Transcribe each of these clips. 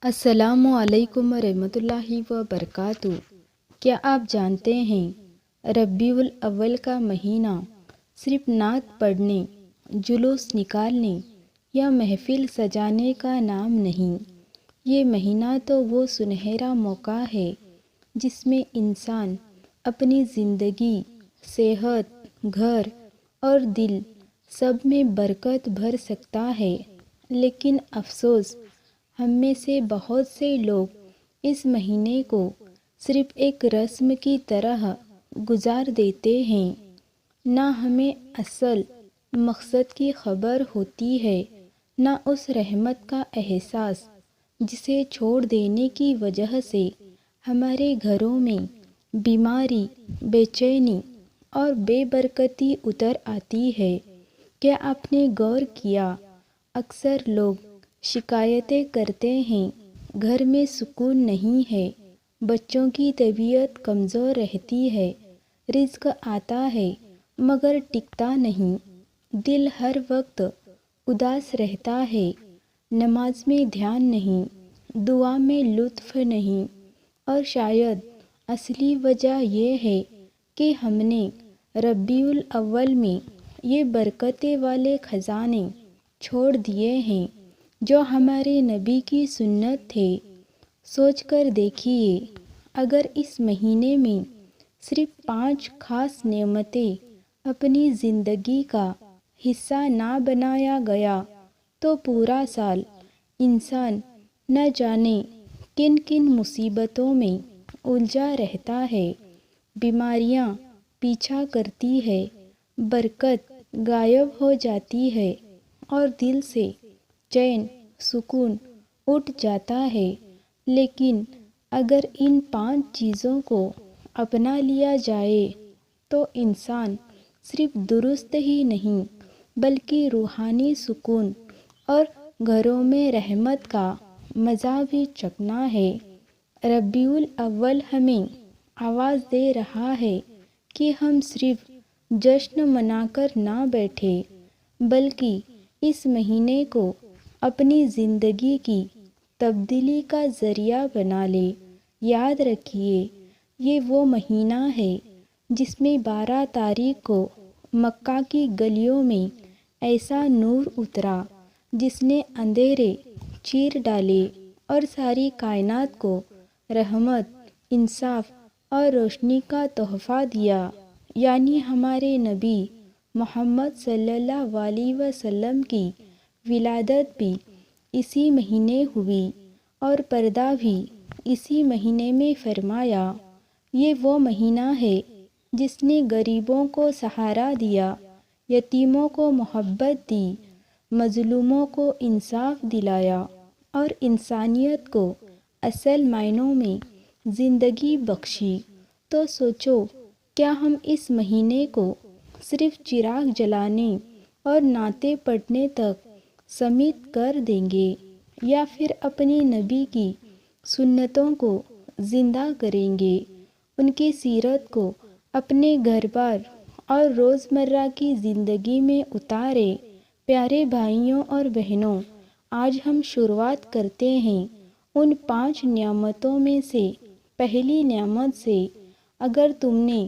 السلام علیکم ورحمۃ اللہ وبرکاتہ۔ کیا آپ جانتے ہیں ربیع الاول کا مہینہ صرف نعت پڑھنے، جلوس نکالنے یا محفل سجانے کا نام نہیں۔ یہ مہینہ تو وہ سنہرا موقع ہے جس میں انسان اپنی زندگی، صحت، گھر اور دل سب میں برکت بھر سکتا ہے، لیکن افسوس ہم میں سے بہت سے لوگ اس مہینے کو صرف ایک رسم کی طرح گزار دیتے ہیں۔ نہ ہمیں اصل مقصد کی خبر ہوتی ہے، نہ اس رحمت کا احساس جسے چھوڑ دینے کی وجہ سے ہمارے گھروں میں بیماری، بے چینی اور بے برکتی اتر آتی ہے۔ کیا آپ نے غور کیا، اکثر لوگ شکایتیں کرتے ہیں، گھر میں سکون نہیں ہے، بچوں کی طبیعت کمزور رہتی ہے، رزق آتا ہے مگر ٹکتا نہیں، دل ہر وقت اداس رہتا ہے، نماز میں دھیان نہیں، دعا میں لطف نہیں، اور شاید اصلی وجہ یہ ہے کہ ہم نے ربیع الاول میں یہ برکتیں والے خزانے چھوڑ دیے ہیں جو ہمارے نبی کی سنت تھے۔ سوچ کر دیکھیے، اگر اس مہینے میں صرف 5 خاص نعمتیں اپنی زندگی کا حصہ نہ بنایا گیا تو پورا سال انسان نہ جانے کن کن مصیبتوں میں الجھا رہتا ہے، بیماریاں پیچھا کرتی ہے، برکت غائب ہو جاتی ہے اور دل سے چین سکون اٹھ جاتا ہے۔ لیکن اگر ان 5 چیزوں کو اپنا لیا جائے تو انسان صرف درست ہی نہیں بلکہ روحانی سکون اور گھروں میں رحمت کا مزہ بھی چکھنا ہے۔ ربیع الاول ہمیں آواز دے رہا ہے کہ ہم صرف جشن منا کر نہ بیٹھیں، بلکہ اس مہینے کو اپنی زندگی کی تبدیلی کا ذریعہ بنا لیں۔ یاد رکھیے، یہ وہ مہینہ ہے جس میں 12 تاریخ کو مکہ کی گلیوں میں ایسا نور اترا جس نے اندھیرے چیر ڈالے اور ساری کائنات کو رحمت، انصاف اور روشنی کا تحفہ دیا۔ یعنی ہمارے نبی محمد صلی اللہ علیہ وسلم کی ولادت بھی اسی مہینے ہوئی اور پردہ بھی اسی مہینے میں فرمایا۔ یہ وہ مہینہ ہے جس نے غریبوں کو سہارا دیا، یتیموں کو محبت دی، مظلوموں کو انصاف دلایا اور انسانیت کو اصل معنوں میں زندگی بخشی۔ تو سوچو، کیا ہم اس مہینے کو صرف چراغ جلانے اور نعتیں پڑھنے تک سمیت کر دیں گے، یا پھر اپنی نبی کی سنتوں کو زندہ کریں گے، ان کی سیرت کو اپنے گھر بار اور روزمرہ کی زندگی میں اتاریں؟ پیارے بھائیوں اور بہنوں، آج ہم شروعات کرتے ہیں ان 5 نعمتوں میں سے پہلی نعمت سے۔ اگر تم نے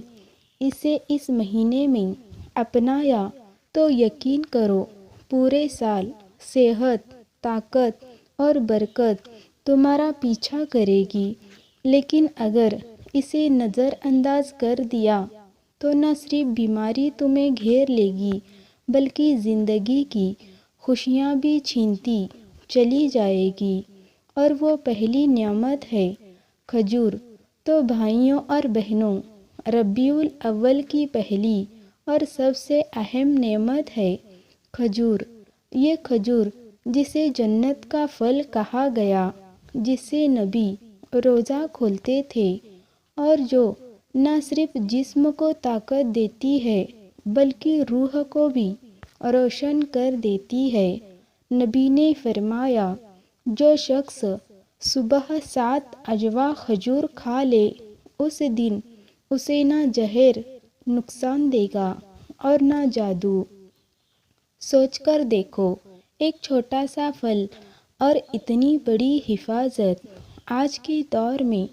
اسے اس مہینے میں اپنایا تو یقین کرو پورے سال صحت، طاقت اور برکت تمہارا پیچھا کرے گی۔ لیکن اگر اسے نظر انداز کر دیا تو نہ صرف بیماری تمہیں گھیر لے گی بلکہ زندگی کی خوشیاں بھی چھینتی چلی جائے گی۔ اور وہ پہلی نعمت ہے کھجور۔ تو بھائیوں اور بہنوں، ربیع الاول کی پہلی اور سب سے اہم نعمت ہے کھجور۔ یہ کھجور جسے جنت کا پھل کہا گیا، جس سے نبی روزہ کھولتے تھے اور جو نہ صرف جسم کو طاقت دیتی ہے بلکہ روح کو بھی روشن کر دیتی ہے۔ نبی نے فرمایا، جو شخص صبح 7 اجوا کھجور کھا لے اس دن اسے نہ زہر نقصان دے گا اور نہ جادو۔ سوچ کر دیکھو، ایک چھوٹا سا پھل اور اتنی بڑی حفاظت۔ آج کے دور میں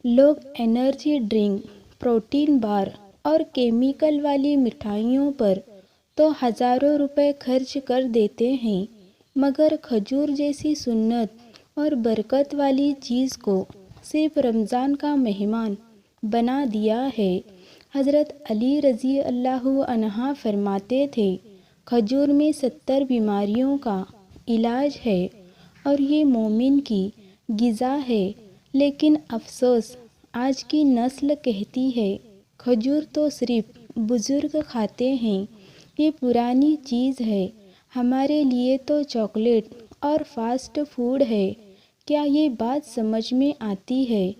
لوگ انرجی ڈرنک، پروٹین بار اور کیمیکل والی مٹھائیوں پر تو ہزاروں روپے خرچ کر دیتے ہیں، مگر کھجور جیسی سنت اور برکت والی چیز کو صرف رمضان کا مہمان بنا دیا ہے۔ حضرت علی رضی اللہ عنہ فرماتے تھے، کھجور میں 70 بیماریوں کا علاج ہے اور یہ مومن کی غذا ہے۔ لیکن افسوس، آج کی نسل کہتی ہے کھجور تو صرف بزرگ کھاتے ہیں، یہ پرانی چیز ہے، ہمارے لیے تو چاکلیٹ اور فاسٹ فوڈ ہے۔ کیا یہ بات سمجھ میں آتی ہے؟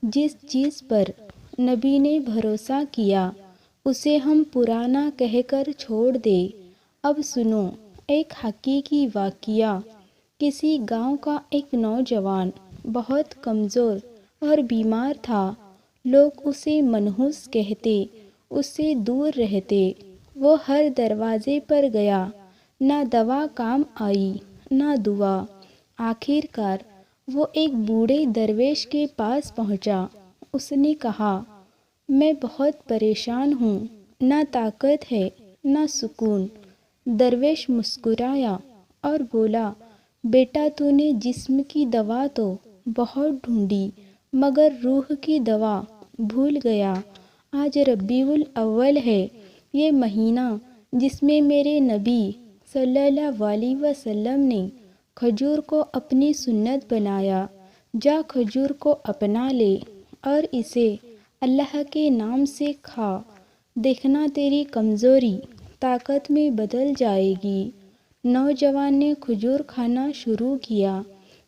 جس چیز پر نبی نے بھروسہ کیا اسے ہم پرانا کہہ کر چھوڑ دیں۔ اب سنو ایک حقیقی واقعہ۔ کسی گاؤں کا ایک نوجوان بہت کمزور اور بیمار تھا۔ لوگ اسے منحوس کہتے، اس سے دور رہتے۔ وہ ہر دروازے پر گیا، نہ دوا کام آئی نہ دعا۔ آخر کار وہ ایک بوڑھے درویش کے پاس پہنچا۔ اس نے کہا، میں بہت پریشان ہوں، نہ طاقت ہے نہ سکون۔ درویش مسکرایا اور بولا، بیٹا تو نے جسم کی دوا تو بہت ڈھونڈی مگر روح کی دوا بھول گیا۔ آج ربیع الاول ہے، یہ مہینہ جس میں میرے نبی صلی اللہ علیہ وسلم نے کھجور کو اپنی سنت بنایا۔ جا کھجور کو اپنا لے اور اسے اللہ کے نام سے کھا، دیکھنا تیری کمزوری طاقت میں بدل جائے گی۔ نوجوان نے کھجور کھانا شروع کیا،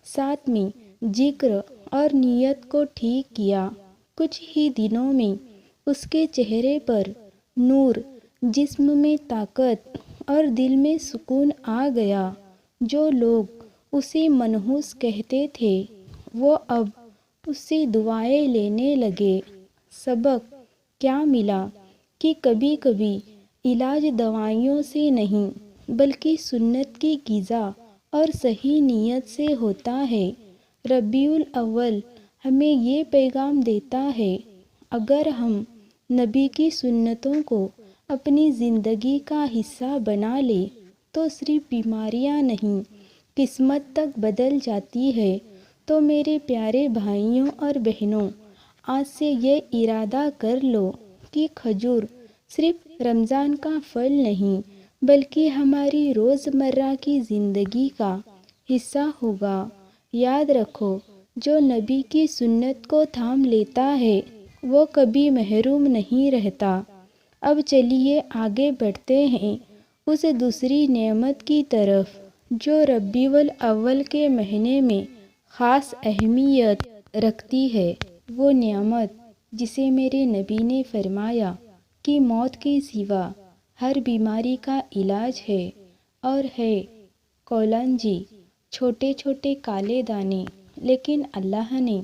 ساتھ میں ذکر اور نیت کو ٹھیک کیا۔ کچھ ہی دنوں میں اس کے چہرے پر نور، جسم میں طاقت اور دل میں سکون آ گیا۔ جو لوگ اسے منحوس کہتے تھے وہ اب اس سے دعائیں لینے لگے۔ سبق کیا ملا کہ کبھی کبھی علاج دوائیوں سے نہیں بلکہ سنت کی غذا اور صحیح نیت سے ہوتا ہے۔ ربیع الاول ہمیں یہ پیغام دیتا ہے، اگر ہم نبی کی سنتوں کو اپنی زندگی کا حصہ بنا لیں تو صرف بیماریاں نہیں، قسمت تک بدل جاتی ہے۔ تو میرے پیارے بھائیوں اور بہنوں، آج سے یہ ارادہ کر لو کہ کھجور صرف رمضان کا پھل نہیں بلکہ ہماری روزمرہ کی زندگی کا حصہ ہوگا۔ یاد رکھو، جو نبی کی سنت کو تھام لیتا ہے وہ کبھی محروم نہیں رہتا۔ اب چلیے آگے بڑھتے ہیں اس دوسری نعمت کی طرف جو ربیع الاول کے مہینے میں خاص اہمیت رکھتی ہے۔ وہ نعمت جسے میرے نبی نے فرمایا کہ موت کے سوا ہر بیماری کا علاج ہے، اور ہے کولونجی۔ چھوٹے چھوٹے کالے دانے، لیکن اللہ نے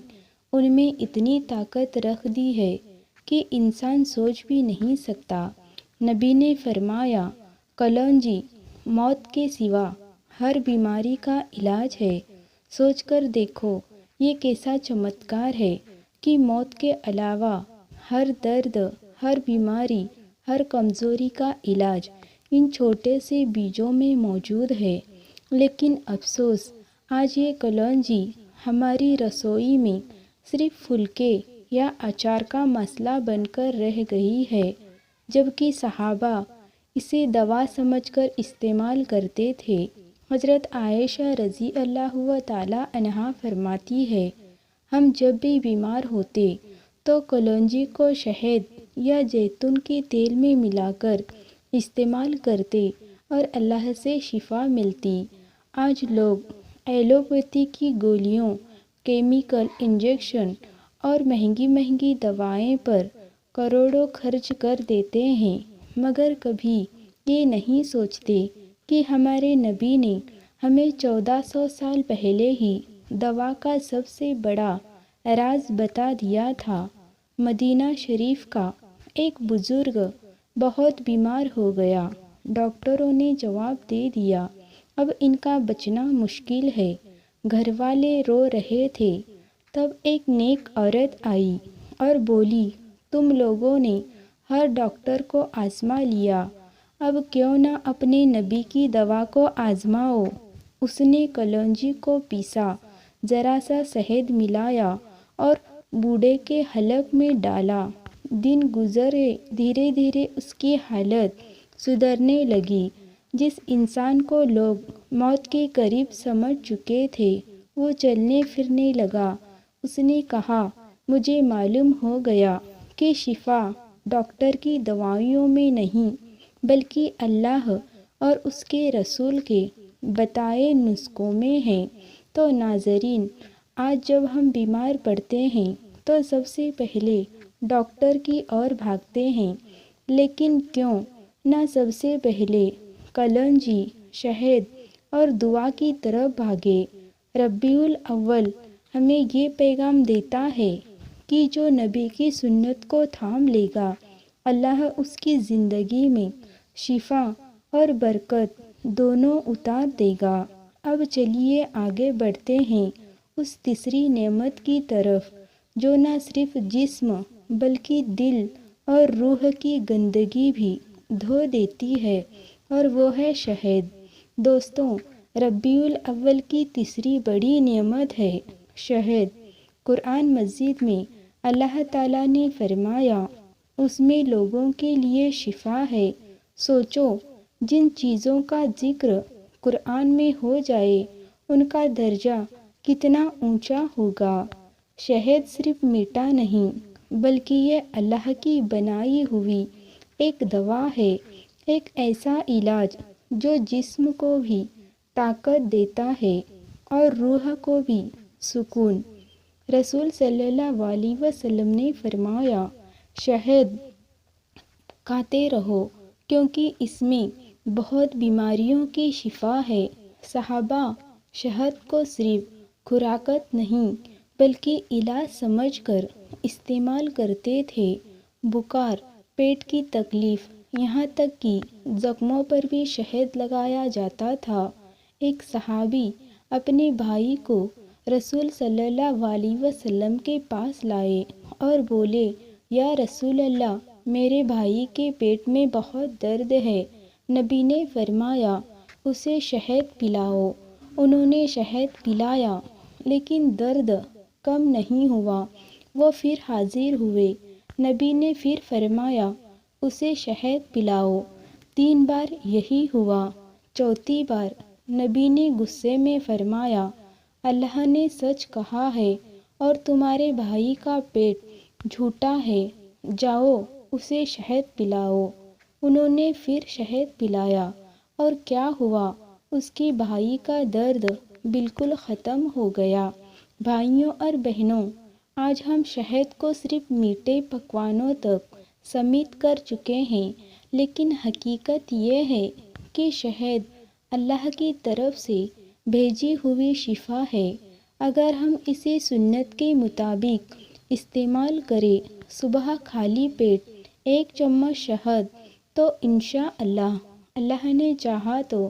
ان میں اتنی طاقت رکھ دی ہے کہ انسان سوچ بھی نہیں سکتا۔ نبی نے فرمایا، کلونجی موت کے سوا ہر بیماری کا علاج ہے۔ سوچ کر دیکھو یہ کیسا چمتکار ہے کہ موت کے علاوہ ہر درد، ہر بیماری، ہر کمزوری کا علاج ان چھوٹے سے بیجوں میں موجود ہے۔ لیکن افسوس، آج یہ کلونجی ہماری رسوئی میں صرف پھلکے یا اچار کا مسئلہ بن کر رہ گئی ہے، جبکہ صحابہ اسے دوا سمجھ کر استعمال کرتے تھے۔ حضرت عائشہ رضی اللہ تعالی عنہا فرماتی ہے، ہم جب بھی بیمار ہوتے تو کلونجی کو شہد یا زیتون کے تیل میں ملا کر استعمال کرتے اور اللہ سے شفا ملتی۔ آج لوگ ایلوپیتھی کی گولیوں، کیمیکل انجیکشن اور مہنگی مہنگی دوائیں پر کروڑوں خرچ کر دیتے ہیں، مگر کبھی یہ نہیں سوچتے کہ ہمارے نبی نے ہمیں 1400 سال پہلے ہی دوا کا سب سے بڑا راز بتا دیا تھا۔ مدینہ شریف کا ایک بزرگ بہت بیمار ہو گیا۔ ڈاکٹروں نے جواب دے دیا، اب ان کا بچنا مشکل ہے۔ گھر والے رو رہے تھے، تب ایک نیک عورت آئی اور بولی، تم لوگوں نے ہر ڈاکٹر کو آزما لیا، اب کیوں نہ اپنے نبی کی دوا کو آزماؤ۔ اس نے کلونجی کو پیسا، ذرا سا شہد ملایا اور بوڑھے کے حلق میں ڈالا۔ دن گزرے، دھیرے دھیرے اس کی حالت سدھرنے لگی۔ جس انسان کو لوگ موت کے قریب سمجھ چکے تھے وہ چلنے پھرنے لگا۔ اس نے کہا، مجھے معلوم ہو گیا کہ شفا ڈاکٹر کی دوائیوں میں نہیں بلکہ اللہ اور اس کے رسول کے بتائے نسخوں میں ہے۔ تو ناظرین، آج جب ہم بیمار پڑتے ہیں تو سب سے پہلے ڈاکٹر کی اور بھاگتے ہیں، لیکن کیوں نہ سب سے پہلے کلونجی، شہد اور دعا کی طرف بھاگے۔ ربیع الاول ہمیں یہ پیغام دیتا ہے کہ جو نبی کی سنت کو تھام لے گا، اللہ اس کی زندگی میں شفا اور برکت دونوں اتار دے گا۔ اب چلیے آگے بڑھتے ہیں اس تیسری نعمت کی طرف جو نہ صرف جسم بلکہ دل اور روح کی گندگی بھی دھو دیتی ہے، اور وہ ہے شہد۔ دوستوں، ربیع الاول کی تیسری بڑی نعمت ہے شہد۔ قرآن مجید میں اللہ تعالیٰ نے فرمایا، اس میں لوگوں کے لیے شفا ہے۔ سوچو، جن چیزوں کا ذکر قرآن میں ہو جائے ان کا درجہ کتنا اونچا ہوگا۔ شہد صرف میٹھا نہیں بلکہ یہ اللہ کی بنائی ہوئی ایک دوا ہے، ایک ایسا علاج جو جسم کو بھی طاقت دیتا ہے اور روح کو بھی سکون۔ رسول صلی اللہ علیہ وسلم نے فرمایا، شہد کھاتے رہو کیونکہ اس میں بہت بیماریوں کی شفا ہے۔ صحابہ شہد کو صرف خوراک نہیں بلکہ علاج سمجھ کر استعمال کرتے تھے۔ بخار، پیٹ کی تکلیف، یہاں تک کہ زخموں پر بھی شہد لگایا جاتا تھا۔ ایک صحابی اپنے بھائی کو رسول صلی اللہ علیہ وسلم کے پاس لائے اور بولے، یا رسول اللہ، میرے بھائی کے پیٹ میں بہت درد ہے۔ نبی نے فرمایا، اسے شہد پلاؤ۔ انہوں نے شہد پلایا لیکن درد کم نہیں ہوا۔ وہ پھر حاضر ہوئے۔ نبی نے پھر فرمایا، اسے شہد پلاؤ۔ 3 بار یہی ہوا۔ چوتھی بار نبی نے غصے میں فرمایا، اللہ نے سچ کہا ہے اور تمہارے بھائی کا پیٹ جھوٹا ہے، جاؤ اسے شہد پلاؤ۔ انہوں نے پھر شہد پلایا اور کیا ہوا؟ اس کے بھائی کا درد بالکل ختم ہو گیا۔ بھائیوں اور بہنوں، آج ہم شہد کو صرف میٹھے پکوانوں تک سمیت کر چکے ہیں، لیکن حقیقت یہ ہے کہ شہد اللہ کی طرف سے بھیجی ہوئی شفا ہے۔ اگر ہم اسے سنت کے مطابق استعمال کریں، صبح خالی پیٹ 1 چمچ شہد، تو انشاءاللہ اللہ نے چاہا تو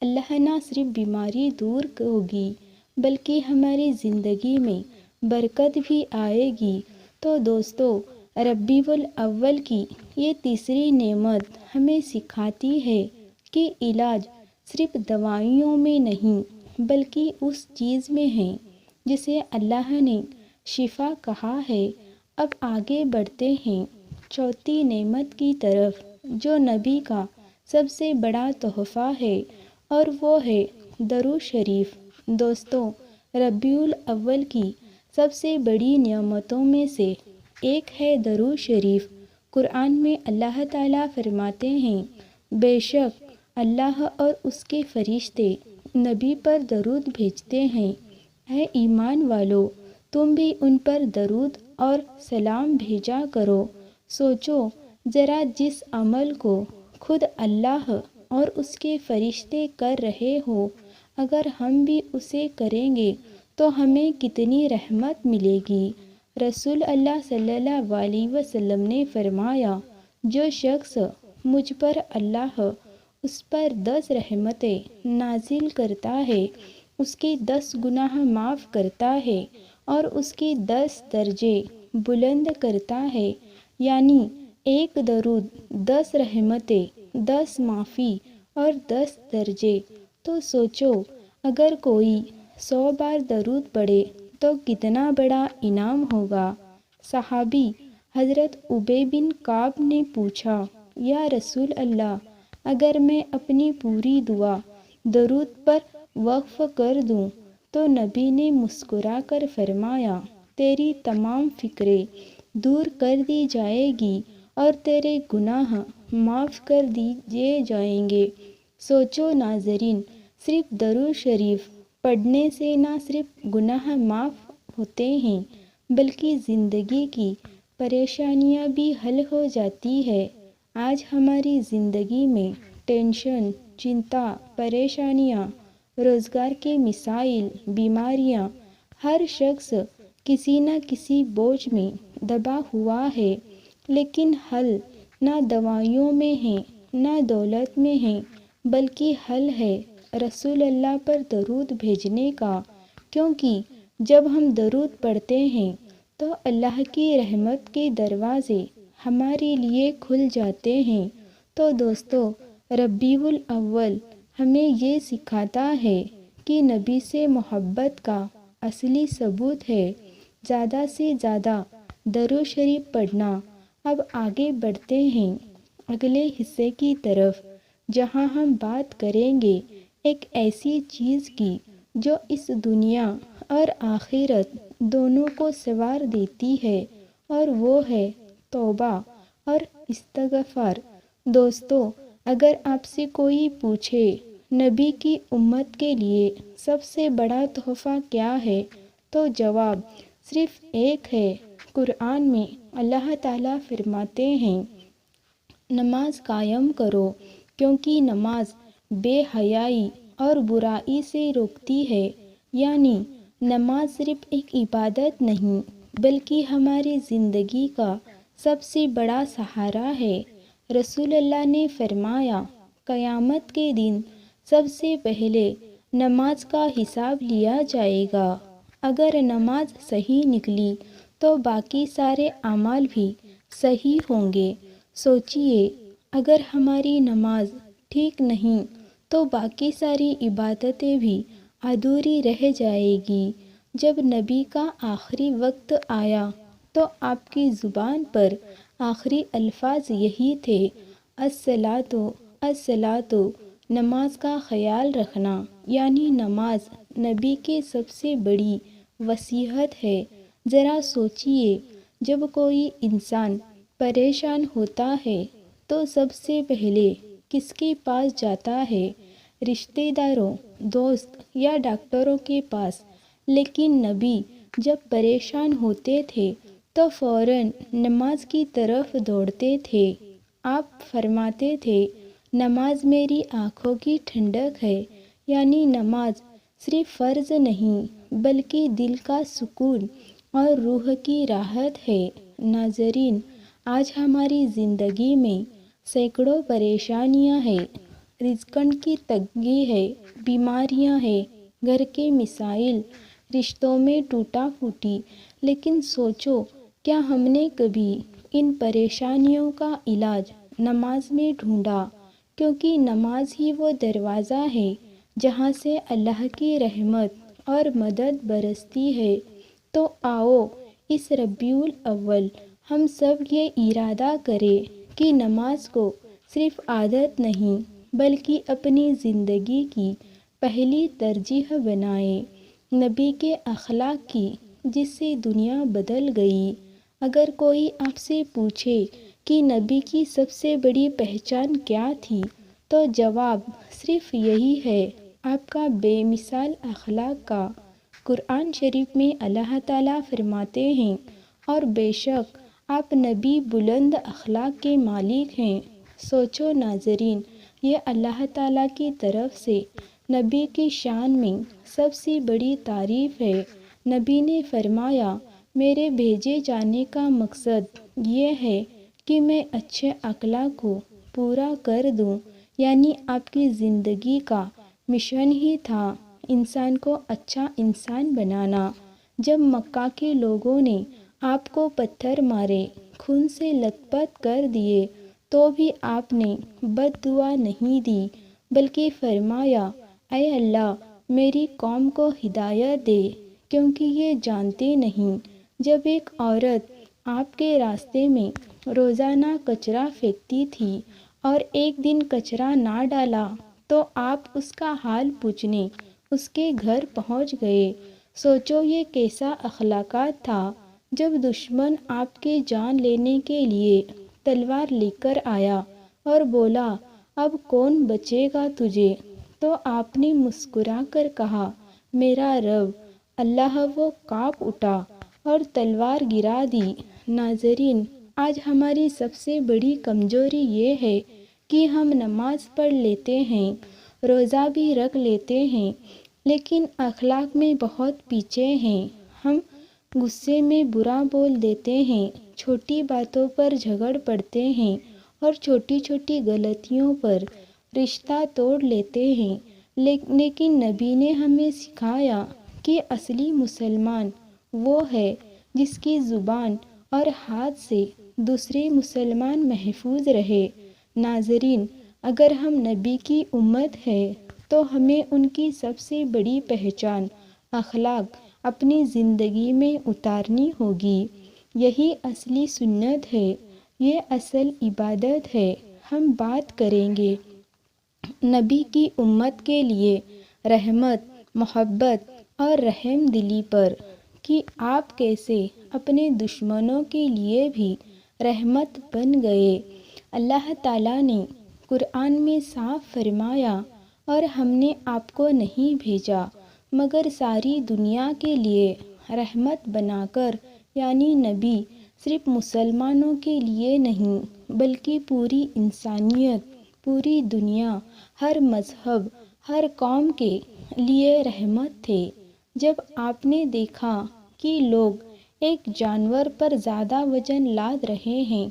اللہ نہ صرف بیماری دور ہوگی بلکہ ہماری زندگی میں برکت بھی آئے گی۔ تو دوستو، ربیع الاول کی یہ تیسری نعمت ہمیں سکھاتی ہے کہ علاج صرف دوائیوں میں نہیں بلکہ اس چیز میں ہے جسے اللہ نے شفا کہا ہے۔ اب آگے بڑھتے ہیں چوتھی نعمت کی طرف جو نبی کا سب سے بڑا تحفہ ہے، اور وہ ہے درود شریف۔ دوستو، ربیع الاول کی سب سے بڑی نعمتوں میں سے ایک ہے درود شریف۔ قرآن میں اللہ تعالیٰ فرماتے ہیں، بے شک اللہ اور اس کے فرشتے نبی پر درود بھیجتے ہیں۔ اے ایمان والو، تم بھی ان پر درود اور سلام بھیجا کرو۔ سوچو ذرا، جس عمل کو خود اللہ اور اس کے فرشتے کر رہے ہو، اگر ہم بھی اسے کریں گے تو ہمیں کتنی رحمت ملے گی۔ رسول اللہ صلی اللہ علیہ وسلم نے فرمایا، جو شخص مجھ پر اللہ اس پر 10 رحمتیں نازل کرتا ہے، اس کے 10 گناہ معاف کرتا ہے اور اس کے 10 درجے بلند کرتا ہے، یعنی ایک درود 10 رحمتیں، 10 معافی اور 10 درجے۔ تو سوچو، اگر کوئی 100 بار درود پڑھے تو کتنا بڑا انعام ہوگا۔ صحابی حضرت ابی بن کعب نے پوچھا، یا رسول اللہ، اگر میں اپنی پوری دعا درود پر وقف کر دوں تو نبی نے مسکرا کر فرمایا، تیری تمام فکریں دور کر دی جائے گی اور تیرے گناہ معاف کر دیے جائیں گے۔ سوچو ناظرین، صرف درود شریف پڑھنے سے نہ صرف گناہ معاف ہوتے ہیں بلکہ زندگی کی پریشانیاں بھی حل ہو جاتی ہے۔ آج ہماری زندگی میں ٹینشن، چنتا، پریشانیاں، روزگار کے مسائل، بیماریاں، ہر شخص کسی نہ کسی بوجھ میں دبا ہوا ہے، لیکن حل نہ دوائیوں میں ہے نہ دولت میں ہے، بلکہ حل ہے رسول اللہ پر درود بھیجنے کا، کیونکہ جب ہم درود پڑھتے ہیں تو اللہ کی رحمت کے دروازے ہمارے لیے کھل جاتے ہیں۔ تو دوستو، ربیع الاول ہمیں یہ سکھاتا ہے کہ نبی سے محبت کا اصلی ثبوت ہے زیادہ سے زیادہ درود شریف پڑھنا۔ اب آگے بڑھتے ہیں اگلے حصے کی طرف، جہاں ہم بات کریں گے ایک ایسی چیز کی جو اس دنیا اور آخرت دونوں کو سنوار دیتی ہے، اور وہ ہے توبہ اور استغفار۔ دوستو، اگر آپ سے کوئی پوچھے نبی کی امت کے لیے سب سے بڑا تحفہ کیا ہے تو جواب صرف ایک ہے۔ قرآن میں اللہ تعالیٰ فرماتے ہیں، نماز قائم کرو، کیونکہ نماز بے حیائی اور برائی سے روکتی ہے۔ یعنی نماز صرف ایک عبادت نہیں بلکہ ہماری زندگی کا سب سے بڑا سہارا ہے۔ رسول اللہ نے فرمایا، قیامت کے دن سب سے پہلے نماز کا حساب لیا جائے گا۔ اگر نماز صحیح نکلی تو باقی سارے اعمال بھی صحیح ہوں گے۔ سوچئے، اگر ہماری نماز ٹھیک نہیں تو باقی ساری عبادتیں بھی ادھوری رہ جائے گی۔ جب نبی کا آخری وقت آیا تو آپ کی زبان پر آخری الفاظ یہی تھے، الصلاۃ الصلاۃ، نماز کا خیال رکھنا۔ یعنی نماز نبی کی سب سے بڑی وصیت ہے۔ ذرا سوچئے، جب کوئی انسان پریشان ہوتا ہے تو سب سے پہلے کس کے پاس جاتا ہے؟ رشتہ داروں، دوست یا ڈاکٹروں کے پاس۔ لیکن نبی جب پریشان ہوتے تھے تو فوراً نماز کی طرف دوڑتے تھے۔ آپ فرماتے تھے، نماز میری آنکھوں کی ٹھنڈک ہے۔ یعنی نماز صرف فرض نہیں بلکہ دل کا سکون اور روح کی راحت ہے۔ ناظرین، آج ہماری زندگی میں سینکڑوں پریشانیاں ہیں، رزق کی تنگی ہے، بیماریاں ہیں، گھر کے مسائل، رشتوں میں ٹوٹا پھوٹی۔ لیکن سوچو، کیا ہم نے کبھی ان پریشانیوں کا علاج نماز میں ڈھونڈا؟ کیونکہ نماز ہی وہ دروازہ ہے جہاں سے اللہ کی رحمت اور مدد برستی ہے۔ تو آؤ اس ربیع الاول ہم سب یہ ارادہ کریں کہ نماز کو صرف عادت نہیں بلکہ اپنی زندگی کی پہلی ترجیح بنائیں۔ نبی کے اخلاق کی جس سے دنیا بدل گئی۔ اگر کوئی آپ سے پوچھے کہ نبی کی سب سے بڑی پہچان کیا تھی تو جواب صرف یہی ہے، آپ کا بے مثال اخلاق کا۔ قرآن شریف میں اللہ تعالیٰ فرماتے ہیں، اور بے شک آپ نبی بلند اخلاق کے مالک ہیں۔ سوچو ناظرین، یہ اللہ تعالیٰ کی طرف سے نبی کی شان میں سب سے بڑی تعریف ہے۔ نبی نے فرمایا، میرے بھیجے جانے کا مقصد یہ ہے کہ میں اچھے اخلاق کو پورا کر دوں۔ یعنی آپ کی زندگی کا مشن ہی تھا انسان کو اچھا انسان بنانا۔ جب مکہ کے لوگوں نے آپ کو پتھر مارے، خون سے لت پت کر دیے، تو بھی آپ نے بد دعا نہیں دی، بلکہ فرمایا اے اللہ میری قوم کو ہدایت دے، کیونکہ یہ جانتے نہیں۔ جب ایک عورت آپ کے راستے میں روزانہ کچرا پھینکتی تھی اور ایک دن کچرا نہ ڈالا تو آپ اس کا حال پوچھنے اس کے گھر پہنچ گئے۔ سوچو یہ کیسا اخلاقات تھا۔ جب دشمن آپ کے جان لینے کے لیے تلوار لے کر آیا اور بولا اب کون بچے گا تجھے، تو آپ نے مسکرا کر کہا میرا رب اللہ۔ وہ کانپ اٹھا اور تلوار گرا دی۔ ناظرین، آج ہماری سب سے بڑی کمزوری یہ ہے کہ ہم نماز پڑھ لیتے ہیں، روزہ بھی رکھ لیتے ہیں، لیکن اخلاق میں بہت پیچھے ہیں۔ ہم غصے میں برا بول دیتے ہیں، چھوٹی باتوں پر جھگڑ پڑتے ہیں اور چھوٹی چھوٹی غلطیوں پر رشتہ توڑ لیتے ہیں۔ لیکن نبی نے ہمیں سکھایا کہ اصلی مسلمان وہ ہے جس کی زبان اور ہاتھ سے دوسرے مسلمان محفوظ رہے۔ ناظرین، اگر ہم نبی کی امت ہے تو ہمیں ان کی سب سے بڑی پہچان اخلاق اپنی زندگی میں اتارنی ہوگی۔ یہی اصلی سنت ہے، یہ اصل عبادت ہے۔ ہم بات کریں گے نبی کی امت کے لیے رحمت، محبت اور رحم دلی پر، کہ آپ کیسے اپنے دشمنوں کے لیے بھی رحمت بن گئے۔ اللہ تعالیٰ نے قرآن میں صاف فرمایا اور ہم نے آپ کو نہیں بھیجا مگر ساری دنیا کے لیے رحمت بنا کر، یعنی نبی صرف مسلمانوں کے لیے نہیں بلکہ پوری انسانیت، پوری دنیا، ہر مذہب، ہر قوم کے لیے رحمت تھے۔ جب آپ نے دیکھا کہ لوگ ایک جانور پر زیادہ وزن لاد رہے ہیں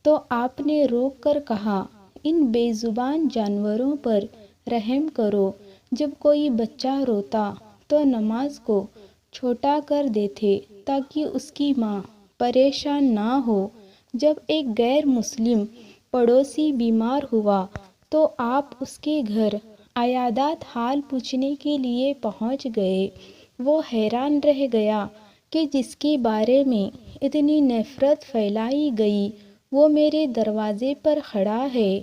تو آپ نے روک کر کہا ان بے زبان جانوروں پر رحم کرو۔ جب کوئی بچہ روتا تو نماز کو چھوٹا کر دیتے تاکہ اس کی ماں پریشان نہ ہو۔ جب ایک غیر مسلم پڑوسی بیمار ہوا تو آپ اس کے گھر عیادت حال پوچھنے کے لیے پہنچ گئے۔ وہ حیران رہ گیا کہ جس کے بارے میں اتنی نفرت پھیلائی گئی وہ میرے دروازے پر کھڑا ہے۔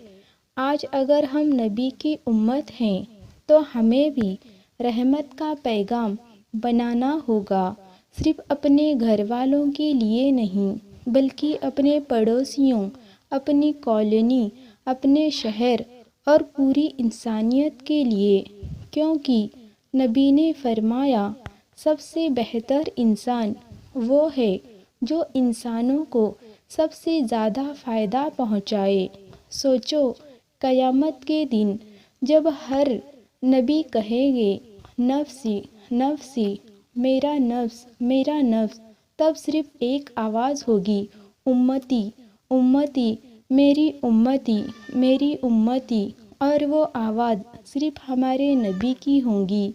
آج اگر ہم نبی کی امت ہیں تو ہمیں بھی رحمت کا پیغام بنانا ہوگا، صرف اپنے گھر والوں کے لیے نہیں بلکہ اپنے پڑوسیوں، اپنی کالونی، اپنے شہر اور پوری انسانیت کے لیے، کیونکہ نبی نے فرمایا سب سے بہتر انسان وہ ہے جو انسانوں کو سب سے زیادہ فائدہ پہنچائے۔ سوچو قیامت کے دن جب ہر نبی کہے گے نفسی نفسی، میرا نفس میرا نفس، تب صرف ایک آواز ہوگی امتی امتی، میری امتی میری امتی، اور وہ آواز صرف ہمارے نبی کی ہوں گی۔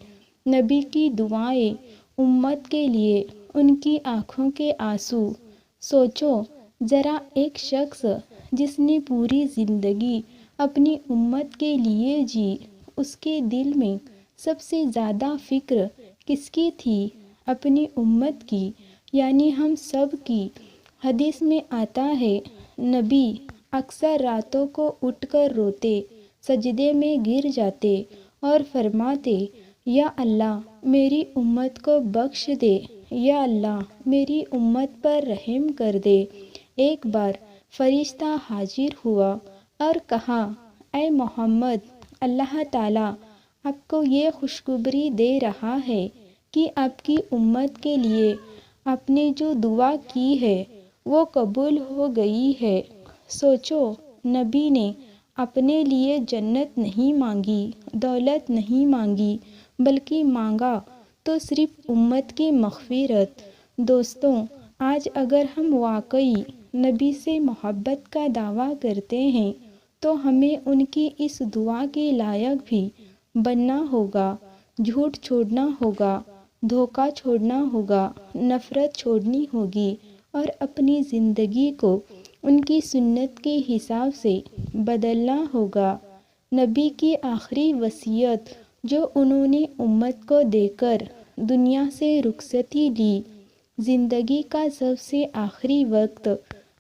نبی کی دعائیں امت کے لیے، ان کی آنکھوں کے آنسو۔ سوچو ذرا ایک شخص جس نے پوری زندگی اپنی امت کے لیے جی، اس کے دل میں سب سے زیادہ فکر کس کی تھی؟ اپنی امت کی، یعنی ہم سب کی۔ حدیث میں آتا ہے نبی اکثر راتوں کو اٹھ کر روتے، سجدے میں گر جاتے اور فرماتے یا اللہ میری امت کو بخش دے، یا اللہ میری امت پر رحم کر دے۔ ایک بار فرشتہ حاضر ہوا اور کہا اے محمد، اللہ تعالیٰ آپ کو یہ خوشخبری دے رہا ہے کہ آپ کی امت کے لیے آپ نے جو دعا کی ہے وہ قبول ہو گئی ہے۔ سوچو نبی نے اپنے لیے جنت نہیں مانگی، دولت نہیں مانگی، بلکہ مانگا تو صرف امت کی مغفرت۔ دوستوں، آج اگر ہم واقعی نبی سے محبت کا دعویٰ کرتے ہیں تو ہمیں ان کی اس دعا کے لائق بھی بننا ہوگا جھوٹ چھوڑنا ہوگا، دھوکہ چھوڑنا ہوگا، نفرت چھوڑنی ہوگی اور اپنی زندگی کو ان کی سنت کے حساب سے بدلنا ہوگا۔ نبی کی آخری وصیت جو انہوں نے امت کو دے کر دنیا سے رخصتی لی، زندگی کا سب سے آخری وقت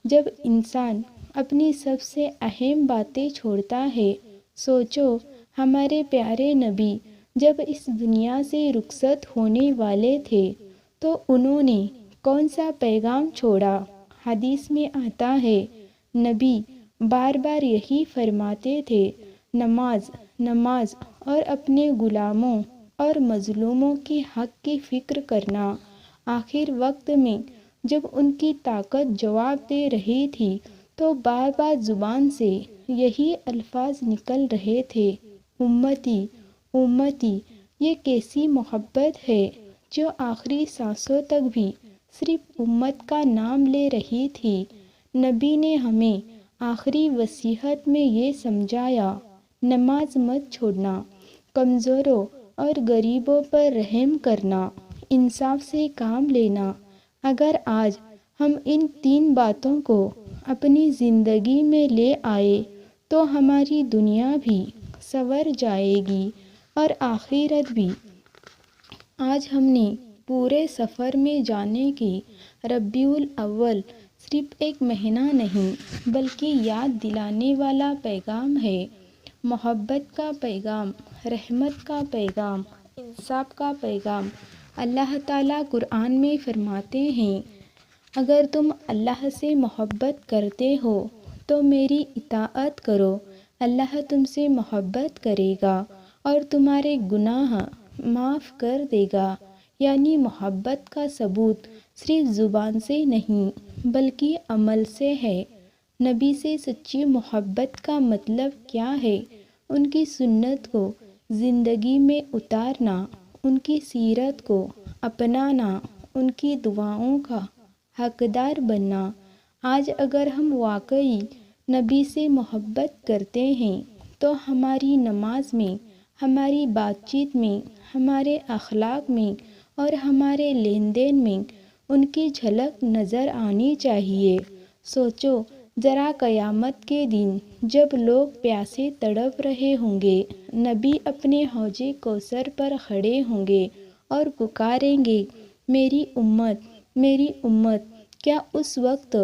جب انسان اپنی سب سے اہم باتیں چھوڑتا ہے۔ سوچو، ہمارے پیارے نبی جب اس دنیا سے رخصت ہونے والے تھے تو انہوں نے کون سا پیغام چھوڑا؟ حدیث میں آتا ہے، نبی بار بار یہی فرماتے تھے، نماز نماز اور اپنے غلاموں اور مظلوموں کے حق کی فکر کرنا۔ آخر وقت میں جب ان کی طاقت جواب دے رہی تھی تو بار بار زبان سے یہی الفاظ نکل رہے تھے، امتی امتی۔ یہ کیسی محبت ہے جو آخری سانسوں تک بھی صرف امت کا نام لے رہی تھی۔ نبی نے ہمیں آخری وصیت میں یہ سمجھایا، نماز مت چھوڑنا، کمزوروں اور غریبوں پر رحم کرنا، انصاف سے کام لینا۔ اگر آج ہم ان 3 باتوں کو اپنی زندگی میں لے آئے تو ہماری دنیا بھی سنور جائے گی اور آخرت بھی۔ آج ہم نے پورے سفر میں جانے کی ربیع الاول صرف ایک مہینہ نہیں بلکہ یاد دلانے والا پیغام ہے، محبت کا پیغام، رحمت کا پیغام، انصاف کا پیغام۔ اللہ تعالیٰ قرآن میں فرماتے ہیں، اگر تم اللہ سے محبت کرتے ہو تو میری اطاعت کرو، اللہ تم سے محبت کرے گا اور تمہارے گناہ معاف کر دے گا۔ یعنی محبت کا ثبوت صرف زبان سے نہیں بلکہ عمل سے ہے۔ نبی سے سچی محبت کا مطلب کیا ہے؟ ان کی سنت کو زندگی میں اتارنا، ان کی سیرت کو اپنانا، ان کی دعاؤں کا حقدار بننا۔ آج اگر ہم واقعی نبی سے محبت کرتے ہیں تو ہماری نماز میں، ہماری بات چیت میں، ہمارے اخلاق میں اور ہمارے لین دین میں ان کی جھلک نظر آنی چاہیے۔ سوچو ذرا، قیامت کے دن جب لوگ پیاسے تڑپ رہے ہوں گے، نبی اپنے حوض کوثر پر کھڑے ہوں گے اور پکاریں گے، میری امت میری امت۔ کیا اس وقت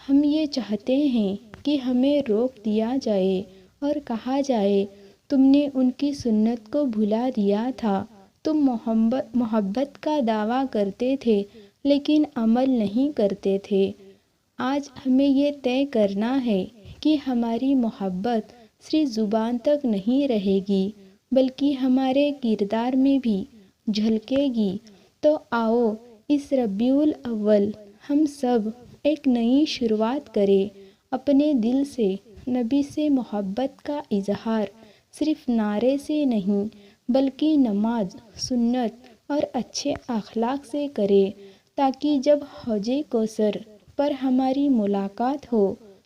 ہم یہ چاہتے ہیں کہ ہمیں روک دیا جائے اور کہا جائے، تم نے ان کی سنت کو بھلا دیا تھا، تم محبت کا دعویٰ کرتے تھے لیکن عمل نہیں کرتے تھے؟ آج ہمیں یہ طے کرنا ہے کہ ہماری محبت صرف زبان تک نہیں رہے گی بلکہ ہمارے کردار میں بھی جھلکے گی۔ تو آؤ اس ربیع الاول ہم سب ایک نئی شروعات کریں، اپنے دل سے نبی سے محبت کا اظہار صرف نعرے سے نہیں بلکہ نماز، سنت اور اچھے اخلاق سے کریں، تاکہ جب حوض کوثر پر ہماری ملاقات ہو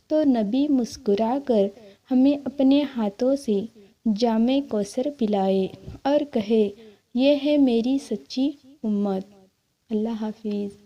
تو نبی مسکرا کر ہمیں اپنے ہاتھوں سے جام کوثر پلائے اور کہے، یہ ہے میری سچی امت۔ اللہ حافظ۔